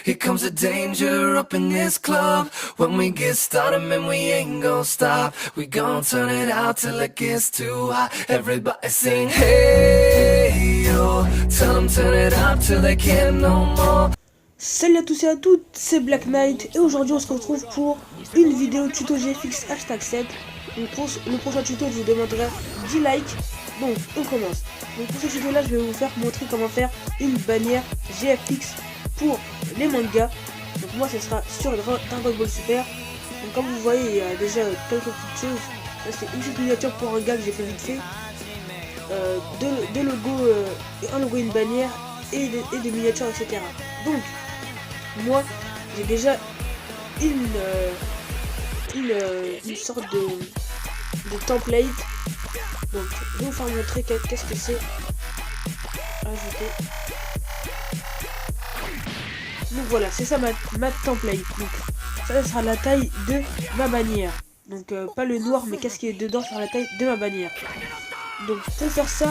Here comes the danger up in this club. When we get started, man, we ain't gon' stop. We gon' turn it out till it gets too hot. Everybody sing, hey, yo. Tell them turn it up till they can't no more. Salut à tous et à toutes, c'est Black Knight et aujourd'hui on se retrouve pour une vidéo tuto GFX #7. Donc pour le prochain tuto je vous demanderai 10 likes. Donc on commence. Donc pour ce tuto là je vais vous faire montrer comment faire une bannière GFX pour les mangas. Donc moi ce sera sur Dragon Ball Super. Donc comme vous voyez il y a déjà quelques petites choses. Là c'est une petite miniature pour un gars que j'ai fait vite fait. Deux logos, un logo et une bannière et des miniatures etc. Donc moi j'ai déjà une sorte de template. Donc je vais vous faire montrer qu'est-ce que c'est. Ajouter. Donc voilà, c'est ça ma template. Donc ça sera la taille de ma bannière. Donc pas le noir mais qu'est-ce qui est dedans sera la taille de ma bannière. Donc pour faire ça,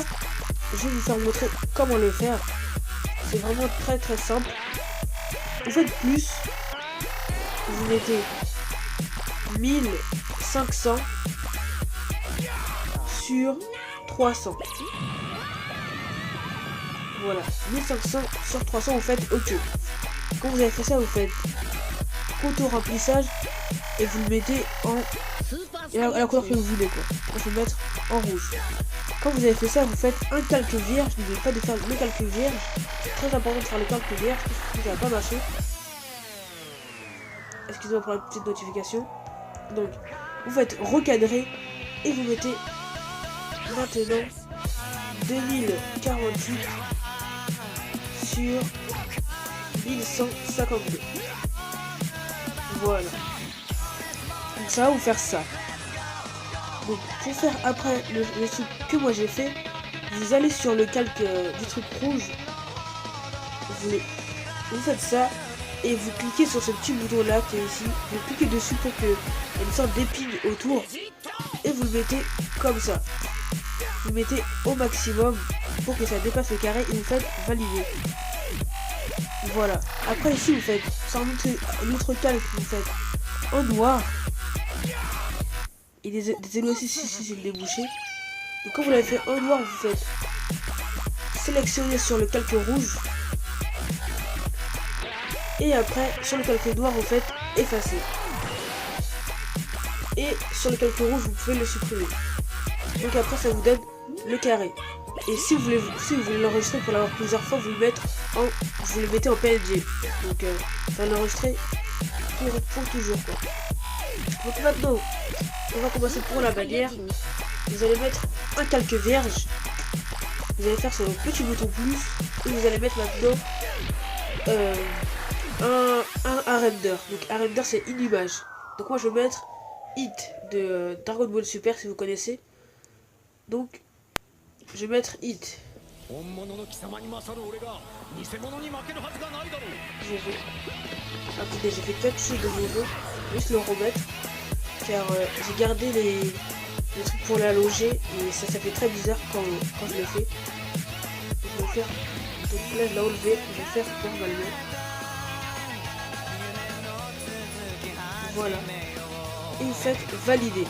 je vais vous faire montrer comment le faire. C'est vraiment très très simple. Vous faites plus, vous mettez 1500 sur 300. Voilà, 1500 sur 300, vous faites OK. Quand vous avez fait ça, vous faites contour remplissage et vous le mettez en la couleur que vous voulez quoi. Moi, je vais le mettre en rouge. Quand vous avez fait ça, vous faites un calque vierge. N'oubliez pas de faire le calque vierge. C'est très important de faire le calque vierge parce que ça va pas marcher. Excusez-moi pour la petite notification. Donc, vous faites recadrer et vous mettez maintenant 2048 sur 1152. Voilà. Donc ça va vous faire ça. Donc pour faire après le truc que moi j'ai fait, vous allez sur le calque du truc rouge, vous faites ça et vous cliquez sur ce petit bouton là qui est ici, vous cliquez dessus pour qu'il y ait une sorte d'épine autour et vous le mettez comme ça. Vous mettez au maximum pour que ça dépasse le carré et vous faites valider. Voilà. Après ici vous faites sur l'autre calque, vous faites en noir. Et des aussi si c'est le débouché. Donc quand vous l'avez fait en noir, vous faites sélectionner sur le calque rouge. Et après, sur le calque noir, vous faites effacer. Et sur le calque rouge, vous pouvez le supprimer. Donc après, ça vous donne le carré. Et si vous voulez l'enregistrer pour l'avoir plusieurs fois, vous le mettez en PNG. Donc ça va l'enregistrer pour toujours quoi. Donc maintenant, on va commencer pour la bannière. Vous allez mettre un calque vierge. Vous allez faire sur le petit bouton plus. Et vous allez mettre maintenant un render. Donc un render c'est une image. Donc moi je vais mettre Hit de Dragon Ball Super si vous connaissez. Donc je vais mettre Hit. Attendez, j'ai fait quelque chose de nouveau. Je vais juste le remettre. Car j'ai gardé les trucs pour la loger et ça fait très bizarre quand je le fais. Je vais faire. Donc là je l'ai enlevé, je vais faire normalement. Voilà. Et vous faites valider.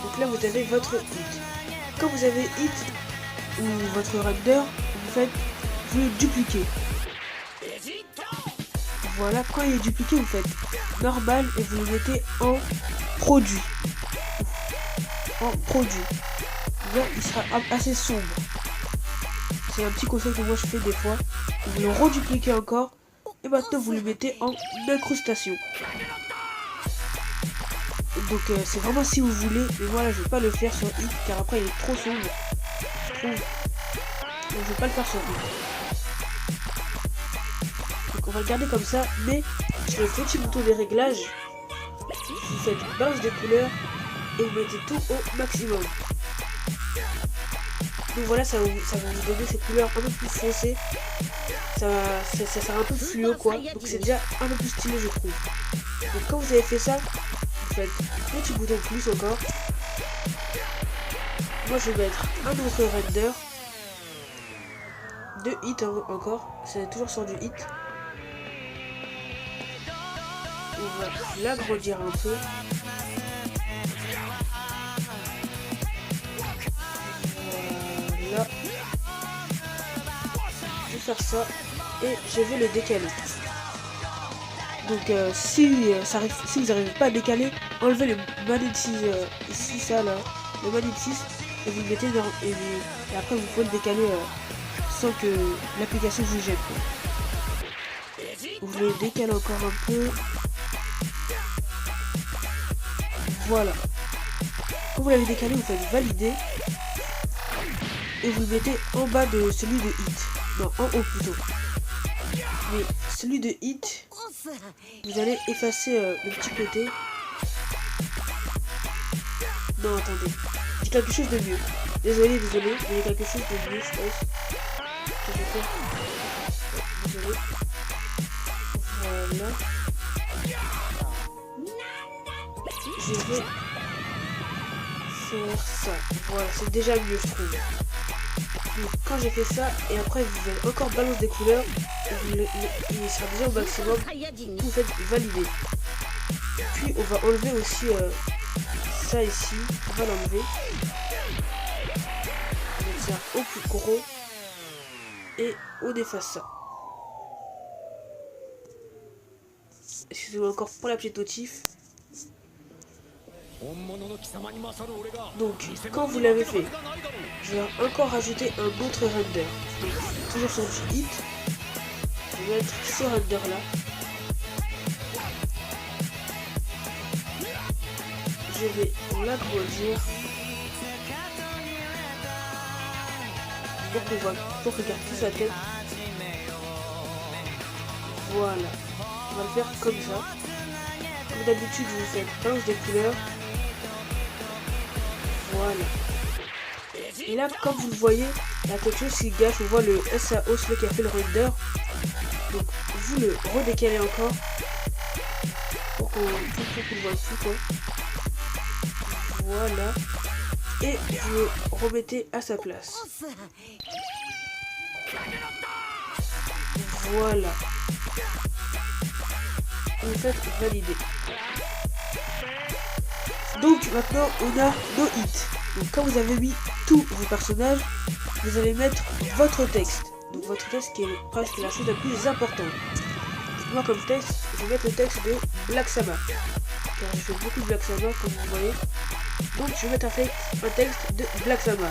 Donc là vous avez votre hit. Quand vous avez hit ou votre render, vous le dupliquez. Voilà, quand il est dupliqué, vous faites normal et vous le mettez en produit. En produit. Là, il sera assez sombre. C'est un petit conseil que moi je fais des fois. Vous le redupliquez encore. Et maintenant, vous le mettez en incrustation. Donc, c'est vraiment si vous voulez. Mais voilà, je vais pas le faire sur Hit car après, il est trop sombre. Je trouve. Donc, je vais pas le faire sur Hit. On va le garder comme ça, mais sur le petit bouton des réglages, vous faites balance des couleurs et vous mettez tout au maximum. Donc voilà, ça va vous donner ces couleurs un peu plus foncées. Ça sera un peu fluo quoi. Donc c'est déjà un peu plus stylé je trouve. Donc quand vous avez fait ça, vous faites petit bouton plus encore. Moi je vais mettre un autre render de hit encore. C'est toujours sur du hit. on va l'agrandir un peu. Voilà. Je vais faire ça et je vais le décaler. Donc si vous n'arrivez pas à décaler, enlevez le magnétisme ici, ça là, le magnétisme, et vous le mettez dans, et après vous pouvez le décaler sans que l'application vous gêne. Vous le décalez encore un peu. Voilà. Quand vous l'avez décalé, vous faites valider et vous le mettez en bas de celui de hit. Non, en haut plutôt. Mais celui de hit, vous allez effacer le petit côté. Non, attendez. J'ai quelque chose de mieux. Désolé, mais il y a quelque chose de mieux, je pense. Que je vais faire. Désolé. Voilà. Je vais faire ça. Voilà, c'est déjà mieux, je trouve. Donc, quand j'ai fait ça, et après vous allez encore balancer des couleurs, et il sera déjà au maximum. Vous faites valider. Puis on va enlever aussi ça ici. On va l'enlever. On va mettre ça au plus gros. Et on efface ça. Excusez-moi encore pour la petite notif. Donc, quand vous l'avez fait, je vais encore rajouter un autre render. Donc, toujours sur du hit. Je vais mettre ce render là. Je vais l'agrandir pour qu'on garde toute sa tête. Voilà. On va le faire comme ça. Comme d'habitude, vous faites balance des couleurs. Voilà. Et là, comme vous le voyez, il y a quelque chose qui gâche. On voit le SAO, celui qui a fait le render. Donc, vous le redécalez encore. Pour qu'on le voit plus, quoi. Voilà. Et vous le remettez à sa place. Voilà. Vous faites valider. Donc maintenant on a nos hits. Donc quand vous avez mis tous vos personnages, vous allez mettre votre texte. Donc votre texte qui est presque la chose la plus importante. Moi comme texte, je vais mettre le texte de Black Sama. Car je fais beaucoup de Black Sama comme vous voyez. Donc je vais mettre un texte de Black Sama.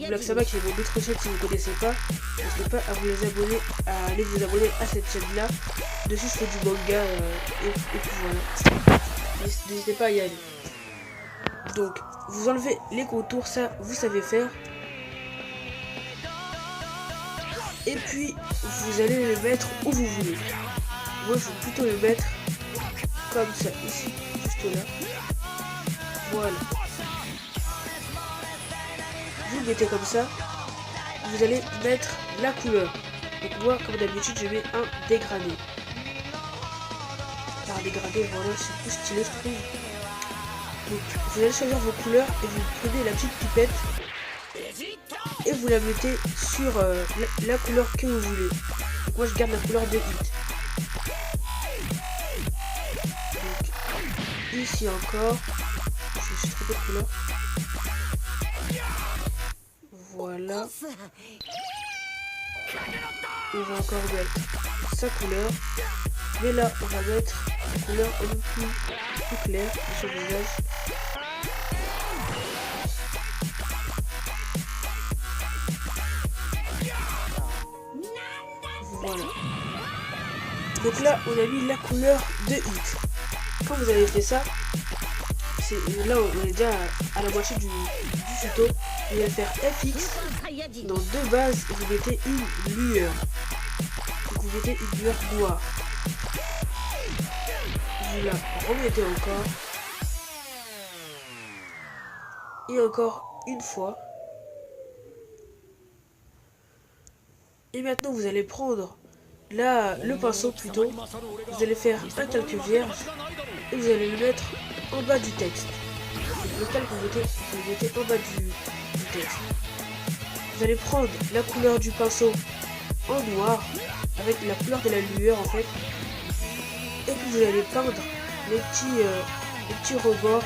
Black Sama qui est mon autre chaîne si vous ne connaissez pas. N'hésitez pas à vous les abonner, à aller vous abonner à cette chaîne là. Dessus je fais du manga et puis voilà. N'hésitez pas à y aller. Donc vous enlevez les contours, ça vous savez faire. Et puis vous allez le mettre où vous voulez. Moi je vais plutôt le mettre comme ça, ici, juste là. Voilà. Vous le mettez comme ça. Vous allez mettre la couleur. Donc moi, comme d'habitude, je mets un dégradé. Un dégradé, voilà, c'est plus stylé, je trouve. Donc vous allez choisir vos couleurs et vous prenez la petite pipette et vous la mettez sur la couleur que vous voulez. Donc moi, je garde la couleur de hit. Donc ici encore. Je suis trop de couleurs. Voilà. On va encore mettre sa couleur. Mais là, on va mettre la couleur un peu plus claire de son visage. Voilà. Donc là, on a mis la couleur de hit. Quand vous avez fait ça, là on est déjà à la moitié du tuto. Vous allez faire FX dans deux bases et vous mettez une lueur. Donc vous mettez une lueur noire. Vous la remettez encore. Et encore une fois. Et maintenant vous allez prendre là le pinceau plutôt. Vous allez faire un calque vierge et vous allez le mettre en bas du texte. Le calque vous le mettez en bas du texte. Vous allez prendre la couleur du pinceau en noir avec la couleur de la lueur en fait. Et puis vous allez peindre les petits rebords,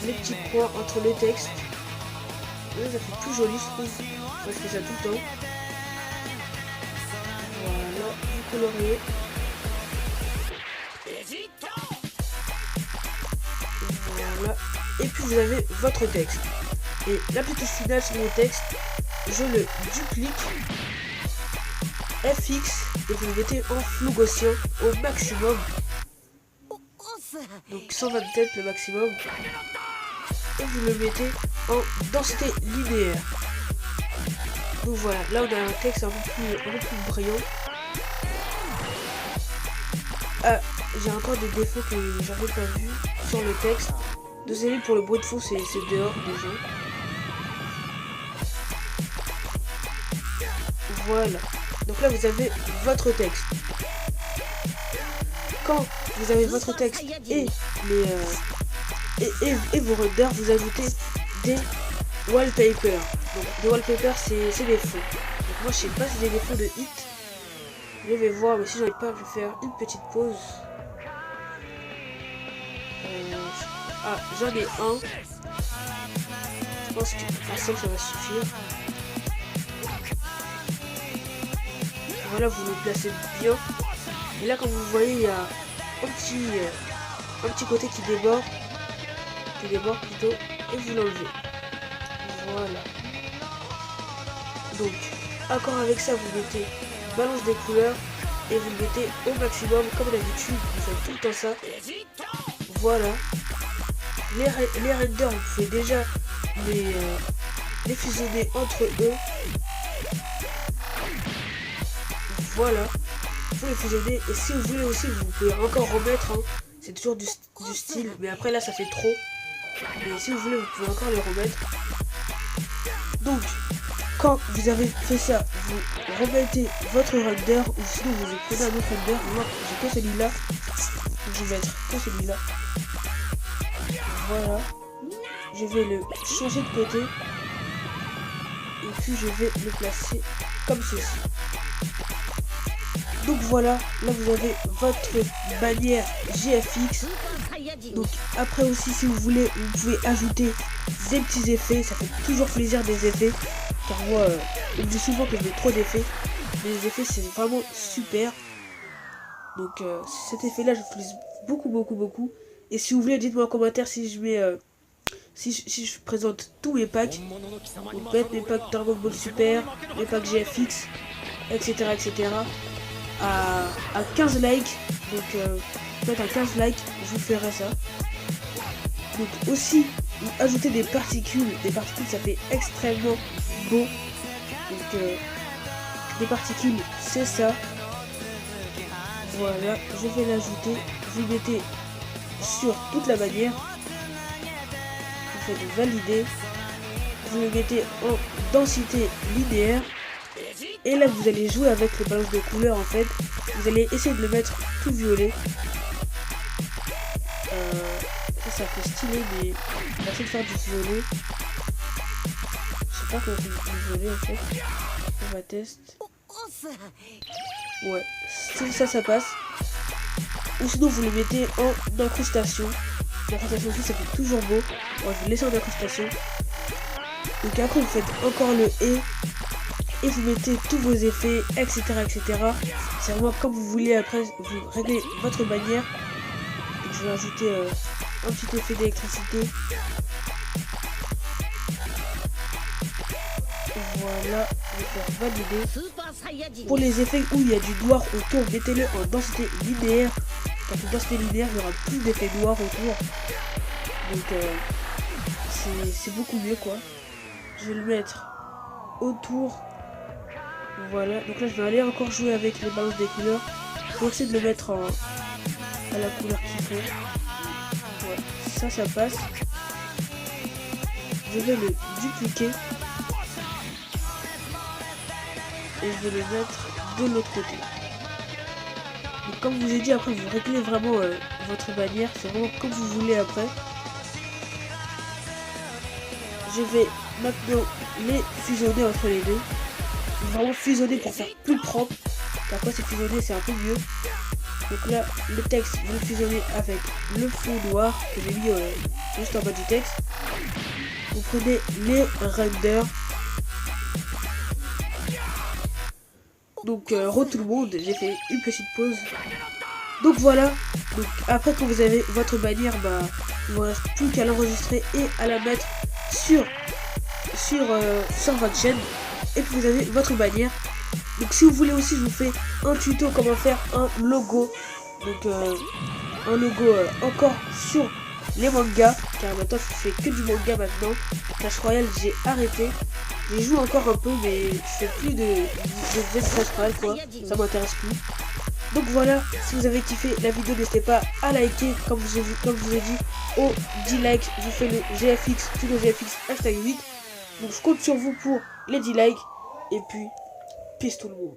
les petits points entre le texte. Là, ça fait plus joli, je trouve. Moi, je fais ça tout le temps. Voilà, vous coloriez. Voilà. Et puis vous avez votre texte. Et la petite finale sur mon texte, je le duplique. FX et vous le mettez en flou gaussien au maximum. Donc 127 le maximum. Et vous le mettez en densité linéaire. Donc voilà, là on a un texte un peu plus brillant. Ah, j'ai encore des défauts que j'avais pas vu sur le texte. Désolé pour le bruit de fond, c'est dehors déjà. Voilà. Donc là vous avez votre texte. Quand vous avez votre texte et vos renders, vous ajoutez des wallpapers. Donc des wallpapers c'est des fonds. Donc moi je sais pas si c'est des fonds de hit. Je vais voir, mais si j'en ai pas, je vais faire une petite pause. Ah, j'en ai un. Je pense que ça va suffire. Voilà, vous le placez bien. Et là, comme vous voyez, il y a un petit côté qui déborde plutôt, et vous l'enlevez. Voilà. Donc, accord avec ça, vous mettez balance des couleurs et vous le mettez au maximum, comme d'habitude. Vous faites tout le temps ça. Voilà. Les renders, vous pouvez déjà les fusionner entre eux. Voilà, vous les fusionnez et si vous voulez aussi, vous pouvez encore remettre, hein. C'est toujours du style, mais après là ça fait trop. Mais si vous voulez, vous pouvez encore les remettre. Donc, quand vous avez fait ça, vous remettez votre render ou sinon vous prenez un autre render. Moi, j'ai que celui-là, donc je vais mettre que celui-là. Voilà, je vais le changer de côté et puis je vais le placer comme ceci. Donc voilà, là vous avez votre bannière GFX. Donc après aussi, si vous voulez, vous pouvez ajouter des petits effets. Ça fait toujours plaisir des effets. Car moi, on me dit souvent que je mets trop d'effets. Mais les effets c'est vraiment super. Donc cet effet là, je l'utilise beaucoup. Et si vous voulez, dites-moi en commentaire si je mets... si je présente tous mes packs. Donc peut-être mes packs Dragon Ball Super, mes packs GFX, etc. À 15 likes, donc peut-être à 15 likes, je vous ferai ça. Donc aussi, ajouter des particules ça fait extrêmement beau. Donc des particules, c'est ça. Voilà, je vais l'ajouter. Vous mettez sur toute la bannière. Vous faites valider. Vous le mettez en densité linéaire. Et là vous allez jouer avec les balances de couleurs en fait. Vous allez essayer de le mettre tout violet. Ça fait stylé, mais on va essayer de faire du violet. Je sais pas comment on fait du violet en fait. On va tester. Ouais, si ça passe. Ou sinon vous le mettez en incrustation. L'incrustation aussi ça fait toujours beau. On va vous laisser en incrustation. Donc après vous faites encore le et vous mettez tous vos effets, etc. C'est vraiment comme vous voulez. Après vous réglez votre bannière. Donc, je vais ajouter un petit effet d'électricité. Voilà, je vais faire valider. Pour les effets où il y a du noir autour, mettez-le en densité linéaire. Car en densité linéaire, il y aura plus d'effets noirs autour. Donc c'est beaucoup mieux quoi. Je vais le mettre autour. Voilà, donc là je vais aller encore jouer avec les balances des couleurs pour essayer de le mettre à la couleur qu'il faut. Voilà, ça passe. Je vais le dupliquer et je vais le mettre de l'autre côté. Donc comme je vous ai dit, après vous réglez vraiment votre bannière, c'est vraiment comme vous voulez après. Je vais maintenant les fusionner entre les deux. Vraiment fusionner pour faire plus propre. Après c'est fusionner, c'est un peu mieux. Donc là, le texte, vous le fusionnez avec le fond noir que j'ai mis juste en bas du texte. Vous prenez les renders. Donc, re tout le monde, j'ai fait une petite pause. Donc voilà, donc après que vous avez votre bannière, bah, il ne vous reste plus qu'à l'enregistrer et à la mettre sur votre chaîne. Et puis vous avez votre bannière. Donc si vous voulez aussi, je vous fais un tuto comment faire un logo. Donc un logo encore sur les mangas, car maintenant je fais que du manga maintenant. Clash Royale j'ai arrêté. J'y joue encore un peu, mais je fais plus de Clash Royale quoi, ça m'intéresse plus. Donc voilà, si vous avez kiffé la vidéo, n'hésitez pas à liker, comme je vous ai dit, au 10 likes, je fais le GFX, tuto GFX hashtag 8. Donc je compte sur vous pour les 10 likes, et puis, peace tout le monde.